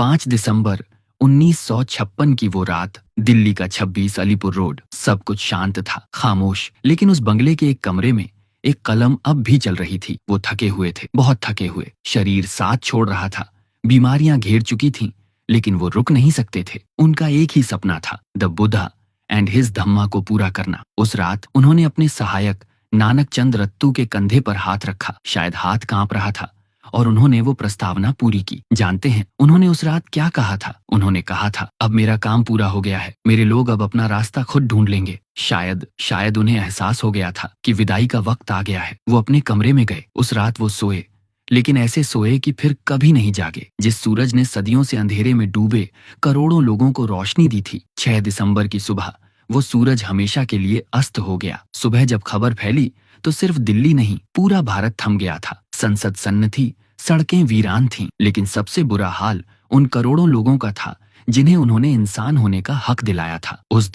5 दिसंबर 1956 की वो रात, दिल्ली का 26 अलीपुर रोड। सब कुछ शांत था, खामोश। लेकिन उस बंगले के एक कमरे में एक कलम अब भी चल रही थी। वो थके हुए थे, बहुत थके हुए। शरीर साथ छोड़ रहा था, बीमारियां घेर चुकी थीं, लेकिन वो रुक नहीं सकते थे। उनका एक ही सपना था, द बुद्धा एंड हिज धम्मा को पूरा करना। उस रात उन्होंने अपने सहायक नानक चंद रत्तू के कंधे पर हाथ रखा। शायद हाथ कांप रहा था, और उन्होंने वो प्रस्तावना पूरी की। जानते हैं उन्होंने उस रात क्या कहा था? उन्होंने कहा था, अब मेरा काम पूरा हो गया है, मेरे लोग अब अपना रास्ता खुद ढूंढ लेंगे। शायद शायद उन्हें एहसास हो गया था कि विदाई का वक्त आ गया है। वो अपने कमरे में गए। उस रात वो सोए, लेकिन ऐसे सोए कि फिर कभी नहीं जागे। जिस सूरज ने सदियों से अंधेरे में डूबे करोड़ों लोगों को रोशनी दी थी, 6 दिसंबर की सुबह वो सूरज हमेशा के लिए अस्त हो गया। सुबह जब खबर फैली तो सिर्फ दिल्ली नहीं, पूरा भारत थम गया था। संसद सन्न थी, सड़कें वीरान थीं, लेकिन सबसे बुरा हाल उन करोड़ों लोगों का था जिन्हें उन्होंने इंसान होने का हक दिलाया था। उस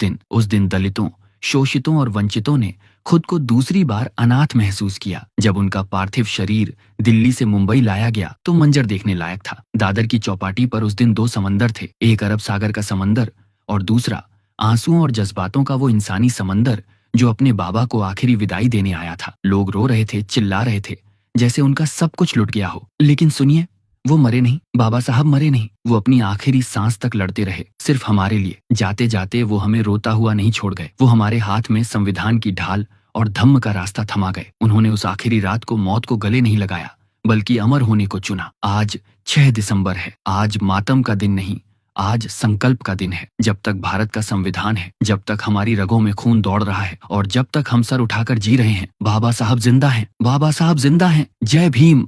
दिन दलितों, शोषितों और वंचितों ने खुद को दूसरी बार अनाथ महसूस किया। जब उनका पार्थिव शरीर दिल्ली से मुंबई लाया गया तो मंजर देखने लायक था। दादर की चौपाटी पर उस दिन 2 समंदर थे, एक अरब सागर का समंदर और दूसरा आंसुओं और जज्बातों का वो इंसानी समंदर जो अपने बाबा को आखिरी विदाई देने आया था। लोग रो रहे थे, चिल्ला रहे थे, जैसे उनका सब कुछ लुट गया हो। लेकिन सुनिए, वो मरे नहीं, बाबा साहब मरे नहीं। वो अपनी आखिरी सांस तक लड़ते रहे, सिर्फ हमारे लिए। जाते जाते वो हमें रोता हुआ नहीं छोड़ गए। वो हमारे हाथ में संविधान की ढाल और धम्म का रास्ता थमा गए। उन्होंने उस आखिरी रात को मौत को गले नहीं लगाया, बल्कि अमर होने को चुना। आज 6 दिसंबर है। आज मातम का दिन नहीं, आज संकल्प का दिन है। जब तक भारत का संविधान है, जब तक हमारी रगों में खून दौड़ रहा है और जब तक हम सर उठाकर जी रहे हैं, बाबा साहब जिंदा हैं, बाबा साहब जिंदा हैं। जय भीम।